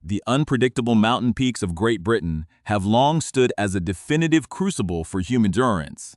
The unpredictable mountain peaks of Great Britain have long stood as a definitive crucible for human endurance,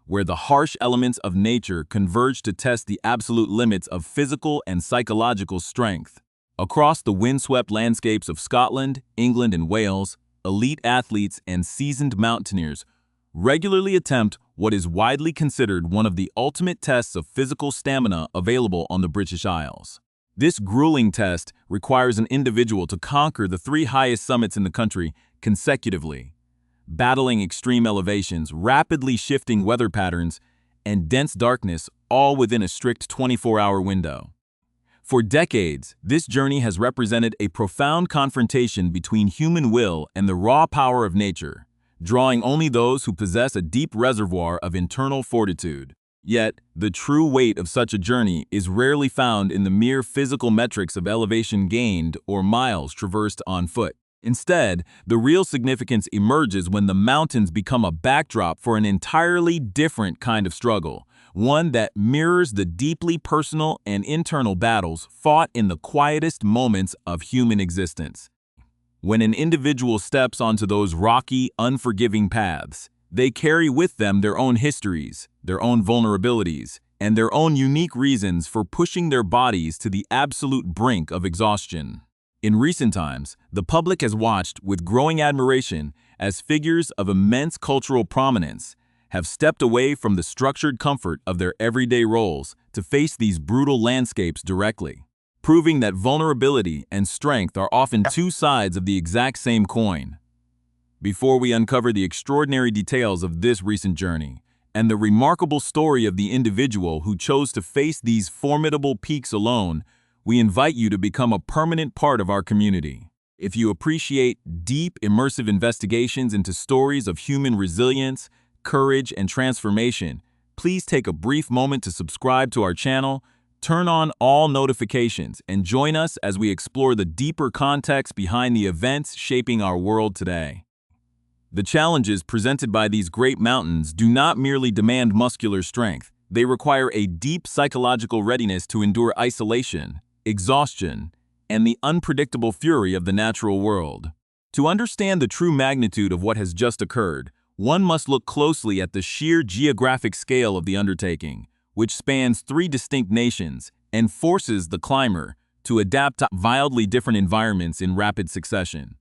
where the harsh elements of nature converge to test the absolute limits of physical and psychological strength. Across the windswept landscapes of Scotland, England, and Wales, elite athletes and seasoned mountaineers regularly attempt what is widely considered one of the ultimate tests of physical stamina available on the British Isles. This grueling test requires an individual to conquer the 3 highest summits in the country consecutively, battling extreme elevations, rapidly shifting weather patterns, and dense darkness, all within a strict 24-hour window. For decades, this journey has represented a profound confrontation between human will and the raw power of nature, drawing only those who possess a deep reservoir of internal fortitude. Yet, the true weight of such a journey is rarely found in the mere physical metrics of elevation gained or miles traversed on foot. Instead, the real significance emerges when the mountains become a backdrop for an entirely different kind of struggle, one that mirrors the deeply personal and internal battles fought in the quietest moments of human existence. When an individual steps onto those rocky, unforgiving paths, they carry with them their own histories, their own vulnerabilities, and their own unique reasons for pushing their bodies to the absolute brink of exhaustion. In recent times, the public has watched with growing admiration as figures of immense cultural prominence have stepped away from the structured comfort of their everyday roles to face these brutal landscapes directly, proving that vulnerability and strength are often 2 sides of the exact same coin. Before we uncover the extraordinary details of this recent journey and the remarkable story of the individual who chose to face these formidable peaks alone, we invite you to become a permanent part of our community. If you appreciate deep, immersive investigations into stories of human resilience, courage, and transformation, please take a brief moment to subscribe to our channel, turn on all notifications, and join us as we explore the deeper context behind the events shaping our world today. The challenges presented by these great mountains do not merely demand muscular strength. They require a deep psychological readiness to endure isolation, exhaustion, and the unpredictable fury of the natural world. To understand the true magnitude of what has just occurred, one must look closely at the sheer geographic scale of the undertaking, which spans 3 distinct nations and forces the climber to adapt to wildly different environments in rapid succession.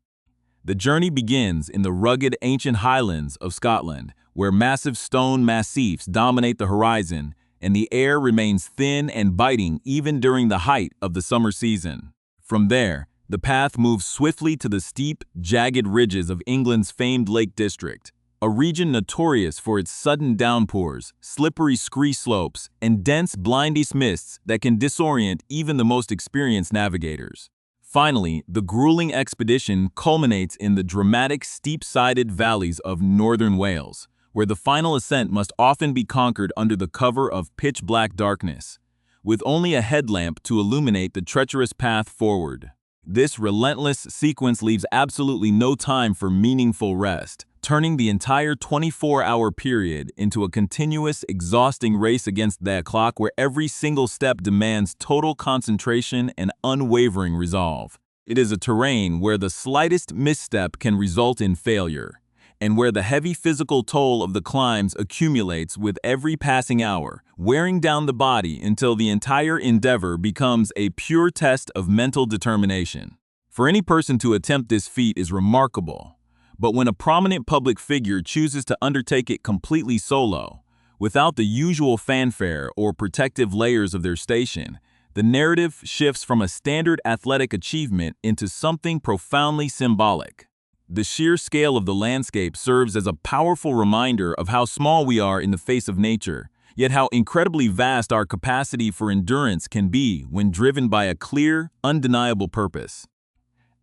The journey begins in the rugged ancient highlands of Scotland, where massive stone massifs dominate the horizon and the air remains thin and biting even during the height of the summer season. From there, the path moves swiftly to the steep, jagged ridges of England's famed Lake District, a region notorious for its sudden downpours, slippery scree slopes, and dense blinding mists that can disorient even the most experienced navigators. Finally, the grueling expedition culminates in the dramatic steep-sided valleys of northern Wales, where the final ascent must often be conquered under the cover of pitch-black darkness, with only a headlamp to illuminate the treacherous path forward. This relentless sequence leaves absolutely no time for meaningful rest, turning the entire 24-hour period into a continuous, exhausting race against that clock where every single step demands total concentration and unwavering resolve. It is a terrain where the slightest misstep can result in failure, and where the heavy physical toll of the climbs accumulates with every passing hour, wearing down the body until the entire endeavor becomes a pure test of mental determination. For any person to attempt this feat is remarkable. But when a prominent public figure chooses to undertake it completely solo, without the usual fanfare or protective layers of their station, the narrative shifts from a standard athletic achievement into something profoundly symbolic. The sheer scale of the landscape serves as a powerful reminder of how small we are in the face of nature, yet how incredibly vast our capacity for endurance can be when driven by a clear, undeniable purpose.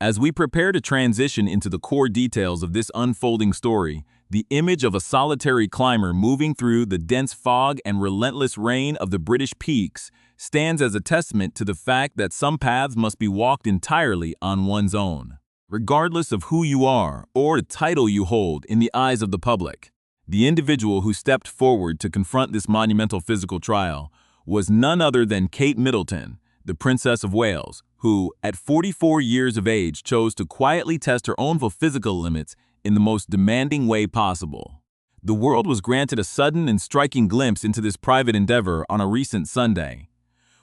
As we prepare to transition into the core details of this unfolding story, the image of a solitary climber moving through the dense fog and relentless rain of the British peaks stands as a testament to the fact that some paths must be walked entirely on one's own, regardless of who you are or the title you hold in the eyes of the public. The individual who stepped forward to confront this monumental physical trial was none other than Kate Middleton, the Princess of Wales, who, at 44 years of age, chose to quietly test her own physical limits in the most demanding way possible. The world was granted a sudden and striking glimpse into this private endeavor on a recent Sunday,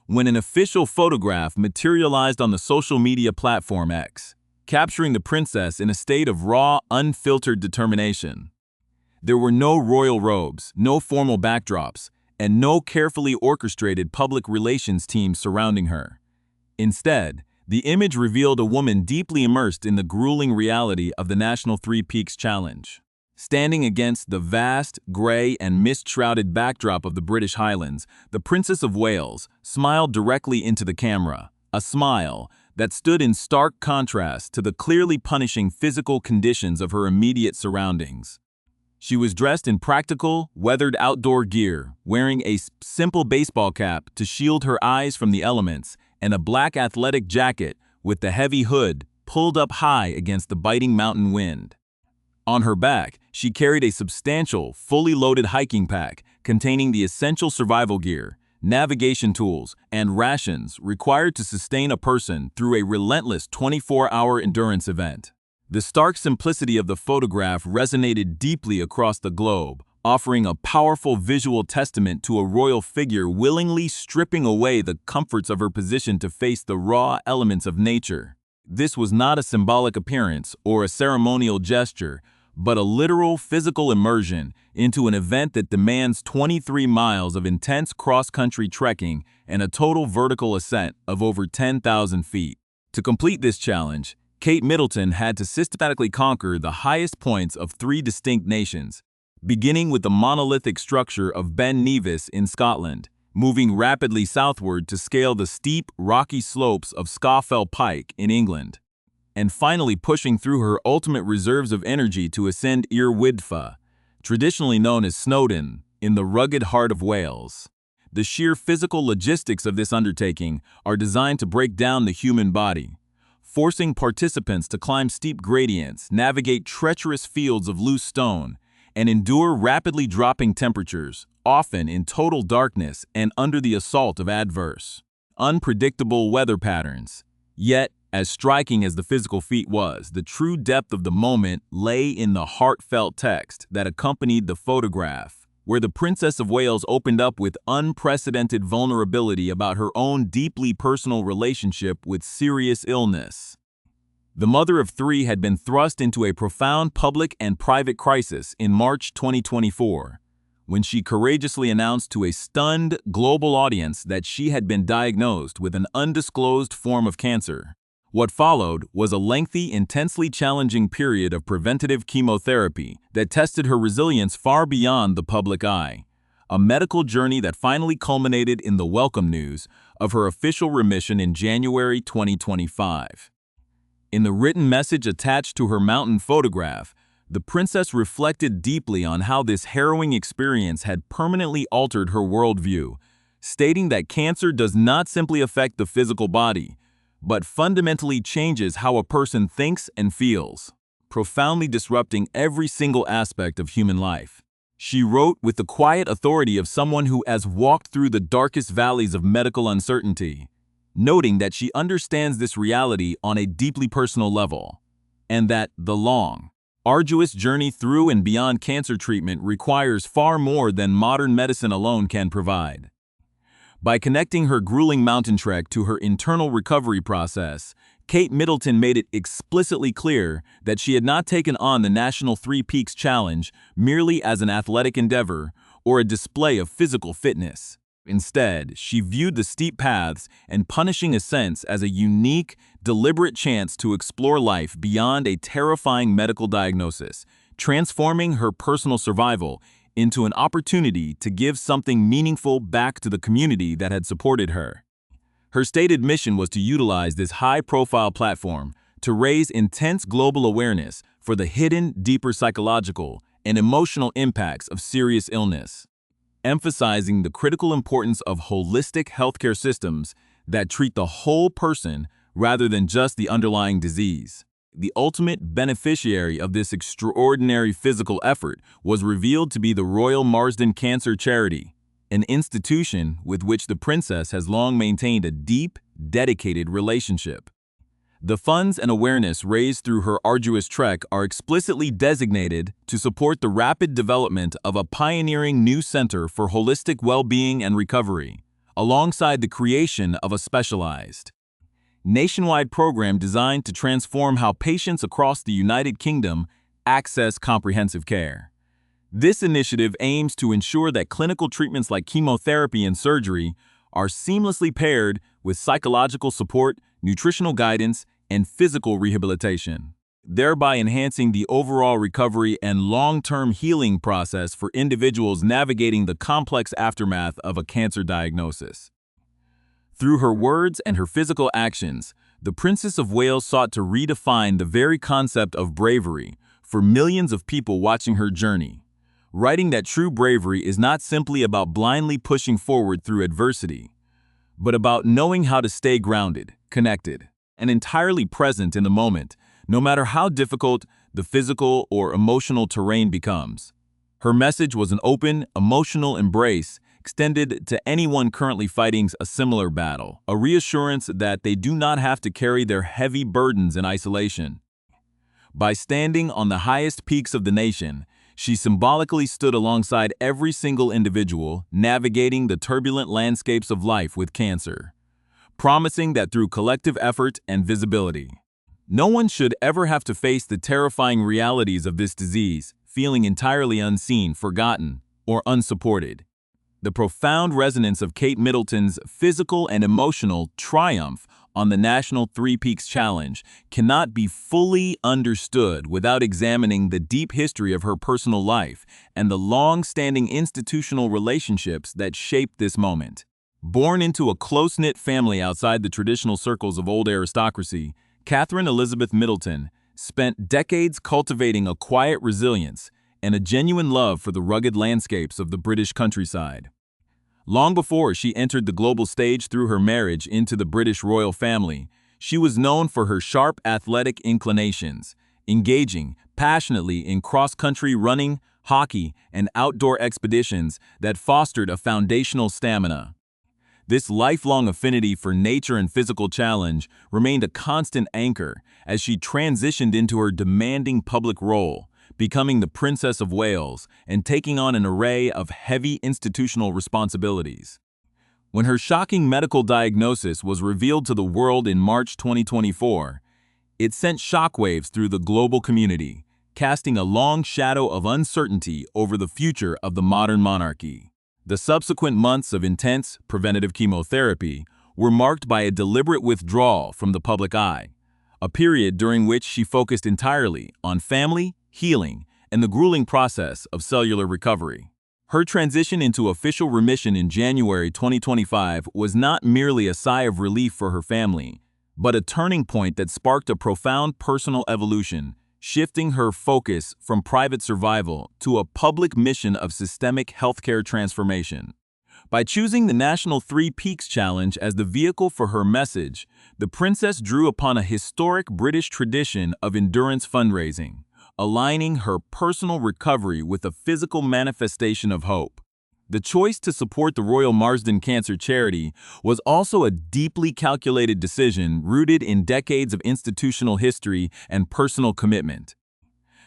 when an official photograph materialized on the social media platform X, capturing the princess in a state of raw, unfiltered determination. There were no royal robes, no formal backdrops, and no carefully orchestrated public relations team surrounding her. Instead, the image revealed a woman deeply immersed in the grueling reality of the National Three Peaks Challenge. Standing against the vast, gray, and mist-shrouded backdrop of the British Highlands, the Princess of Wales smiled directly into the camera, a smile that stood in stark contrast to the clearly punishing physical conditions of her immediate surroundings. She was dressed in practical, weathered outdoor gear, wearing a simple baseball cap to shield her eyes from the elements, and a black athletic jacket with the heavy hood pulled up high against the biting mountain wind. On her back, she carried a substantial, fully loaded hiking pack containing the essential survival gear, navigation tools, and rations required to sustain a person through a relentless 24-hour endurance event. The stark simplicity of the photograph resonated deeply across the globe, offering a powerful visual testament to a royal figure willingly stripping away the comforts of her position to face the raw elements of nature. This was not a symbolic appearance or a ceremonial gesture, but a literal physical immersion into an event that demands 23 miles of intense cross-country trekking and a total vertical ascent of over 10,000 feet. To complete this challenge, Kate Middleton had to systematically conquer the highest points of 3 distinct nations, beginning with the monolithic structure of Ben Nevis in Scotland, moving rapidly southward to scale the steep, rocky slopes of Scafell Pike in England, and finally pushing through her ultimate reserves of energy to ascend Yr Wyddfa, traditionally known as Snowdon, in the rugged heart of Wales. The sheer physical logistics of this undertaking are designed to break down the human body, forcing participants to climb steep gradients, navigate treacherous fields of loose stone, and endure rapidly dropping temperatures, often in total darkness and under the assault of adverse, unpredictable weather patterns. Yet, as striking as the physical feat was, the true depth of the moment lay in the heartfelt text that accompanied the photograph, where the Princess of Wales opened up with unprecedented vulnerability about her own deeply personal relationship with serious illness. The mother of 3 had been thrust into a profound public and private crisis in March 2024, when she courageously announced to a stunned global audience that she had been diagnosed with an undisclosed form of cancer. What followed was a lengthy, intensely challenging period of preventative chemotherapy that tested her resilience far beyond the public eye, a medical journey that finally culminated in the welcome news of her official remission in January 2025. In the written message attached to her mountain photograph, the princess reflected deeply on how this harrowing experience had permanently altered her worldview, stating that cancer does not simply affect the physical body, but fundamentally changes how a person thinks and feels, profoundly disrupting every single aspect of human life. She wrote with the quiet authority of someone who has walked through the darkest valleys of medical uncertainty, noting that she understands this reality on a deeply personal level, and that the long, arduous journey through and beyond cancer treatment requires far more than modern medicine alone can provide. By connecting her grueling mountain trek to her internal recovery process, Kate Middleton made it explicitly clear that she had not taken on the National Three Peaks Challenge merely as an athletic endeavor or a display of physical fitness. Instead, she viewed the steep paths and punishing ascents as a unique, deliberate chance to explore life beyond a terrifying medical diagnosis, transforming her personal survival into an opportunity to give something meaningful back to the community that had supported her. Her stated mission was to utilize this high-profile platform to raise intense global awareness for the hidden, deeper psychological and emotional impacts of serious illness, emphasizing the critical importance of holistic healthcare systems that treat the whole person rather than just the underlying disease. The ultimate beneficiary of this extraordinary physical effort was revealed to be the Royal Marsden Cancer Charity, an institution with which the princess has long maintained a deep, dedicated relationship. The funds and awareness raised through her arduous trek are explicitly designated to support the rapid development of a pioneering new center for holistic well-being and recovery, alongside the creation of a specialized, nationwide program designed to transform how patients across the United Kingdom access comprehensive care. This initiative aims to ensure that clinical treatments like chemotherapy and surgery are seamlessly paired with psychological support, nutritional guidance, and physical rehabilitation, thereby enhancing the overall recovery and long-term healing process for individuals navigating the complex aftermath of a cancer diagnosis. Through her words and her physical actions, the Princess of Wales sought to redefine the very concept of bravery for millions of people watching her journey, writing that true bravery is not simply about blindly pushing forward through adversity, but about knowing how to stay grounded, connected, and entirely present in the moment, no matter how difficult the physical or emotional terrain becomes. Her message was an open, emotional embrace extended to anyone currently fighting a similar battle, a reassurance that they do not have to carry their heavy burdens in isolation. By standing on the highest peaks of the nation, she symbolically stood alongside every single individual navigating the turbulent landscapes of life with cancer, promising that through collective effort and visibility, no one should ever have to face the terrifying realities of this disease, feeling entirely unseen, forgotten, or unsupported. The profound resonance of Kate Middleton's physical and emotional triumph on the National Three Peaks Challenge cannot be fully understood without examining the deep history of her personal life and the long-standing institutional relationships that shaped this moment. Born into a close-knit family outside the traditional circles of old aristocracy, Catherine Elizabeth Middleton spent decades cultivating a quiet resilience and a genuine love for the rugged landscapes of the British countryside. Long before she entered the global stage through her marriage into the British royal family, she was known for her sharp athletic inclinations, engaging passionately in cross-country running, hockey, and outdoor expeditions that fostered a foundational stamina. This lifelong affinity for nature and physical challenge remained a constant anchor as she transitioned into her demanding public role, becoming the Princess of Wales and taking on an array of heavy institutional responsibilities. When her shocking medical diagnosis was revealed to the world in March 2024, it sent shockwaves through the global community, casting a long shadow of uncertainty over the future of the modern monarchy. The subsequent months of intense preventative chemotherapy were marked by a deliberate withdrawal from the public eye, a period during which she focused entirely on family, healing, and the grueling process of cellular recovery. Her transition into official remission in January 2025 was not merely a sigh of relief for her family, but a turning point that sparked a profound personal evolution, shifting her focus from private survival to a public mission of systemic healthcare transformation. By choosing the National Three Peaks Challenge as the vehicle for her message, the princess drew upon a historic British tradition of endurance fundraising, aligning her personal recovery with a physical manifestation of hope. The choice to support the Royal Marsden Cancer Charity was also a deeply calculated decision rooted in decades of institutional history and personal commitment.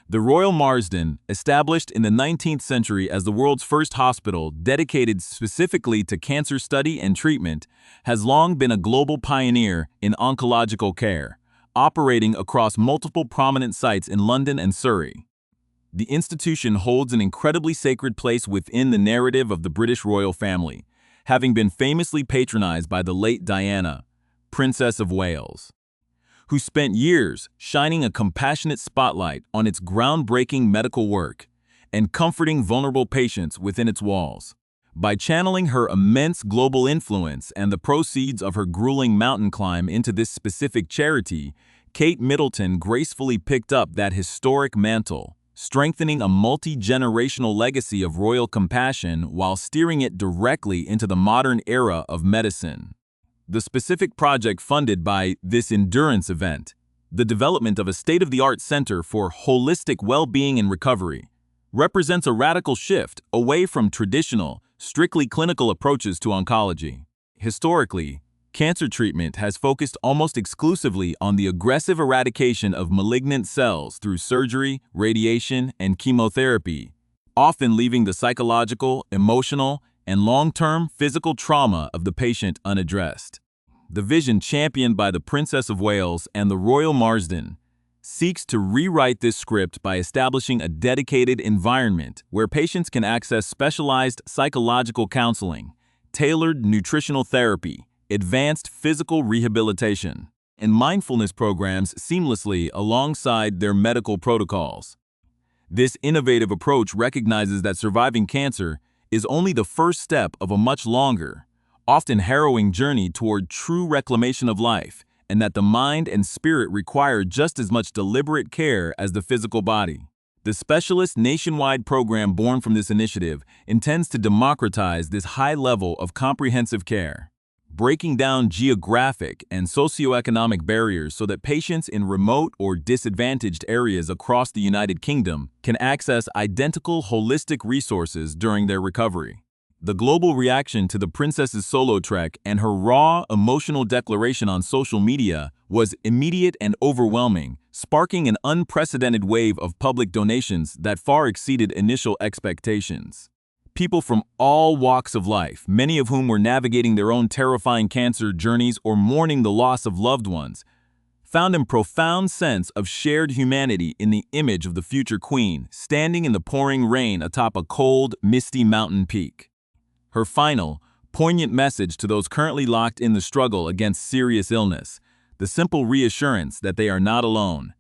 The Royal Marsden, established in the 19th century as the world's first hospital dedicated specifically to cancer study and treatment, has long been a global pioneer in oncological care, operating across multiple prominent sites in London and Surrey. The institution holds an incredibly sacred place within the narrative of the British royal family, having been famously patronized by the late Diana, Princess of Wales, who spent years shining a compassionate spotlight on its groundbreaking medical work and comforting vulnerable patients within its walls. By channeling her immense global influence and the proceeds of her grueling mountain climb into this specific charity, Kate Middleton gracefully picked up that historic mantle, strengthening a multi-generational legacy of royal compassion while steering it directly into the modern era of medicine. The specific project funded by this endurance event, the development of a state-of-the-art center for holistic well-being and recovery, represents a radical shift away from traditional, strictly clinical approaches to oncology. Historically, cancer treatment has focused almost exclusively on the aggressive eradication of malignant cells through surgery, radiation, and chemotherapy, often leaving the psychological, emotional, and long-term physical trauma of the patient unaddressed. The vision championed by the Princess of Wales and the Royal Marsden seeks to rewrite this script by establishing a dedicated environment where patients can access specialized psychological counseling, tailored nutritional therapy, advanced physical rehabilitation, and mindfulness programs seamlessly alongside their medical protocols. This innovative approach recognizes that surviving cancer is only the first step of a much longer, often harrowing journey toward true reclamation of life, and that the mind and spirit require just as much deliberate care as the physical body. The specialist nationwide program born from this initiative intends to democratize this high level of comprehensive care, breaking down geographic and socioeconomic barriers so that patients in remote or disadvantaged areas across the United Kingdom can access identical holistic resources during their recovery. The global reaction to the princess's solo trek and her raw, emotional declaration on social media was immediate and overwhelming, sparking an unprecedented wave of public donations that far exceeded initial expectations. People from all walks of life, many of whom were navigating their own terrifying cancer journeys or mourning the loss of loved ones, found a profound sense of shared humanity in the image of the future queen standing in the pouring rain atop a cold, misty mountain peak. Her final, poignant message to those currently locked in the struggle against serious illness, the simple reassurance that they are not alone,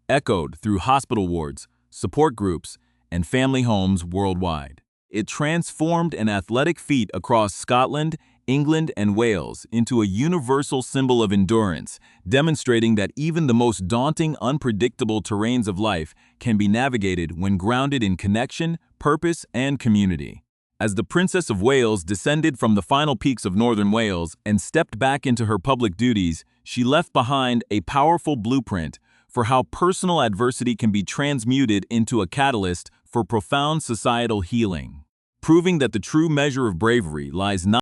echoed through hospital wards, support groups, and family homes worldwide. It transformed an athletic feat across Scotland, England, and Wales into a universal symbol of endurance, demonstrating that even the most daunting, unpredictable terrains of life can be navigated when grounded in connection, purpose, and community. As the Princess of Wales descended from the final peaks of northern Wales and stepped back into her public duties, she left behind a powerful blueprint for how personal adversity can be transmuted into a catalyst for profound societal healing, proving that the true measure of bravery lies not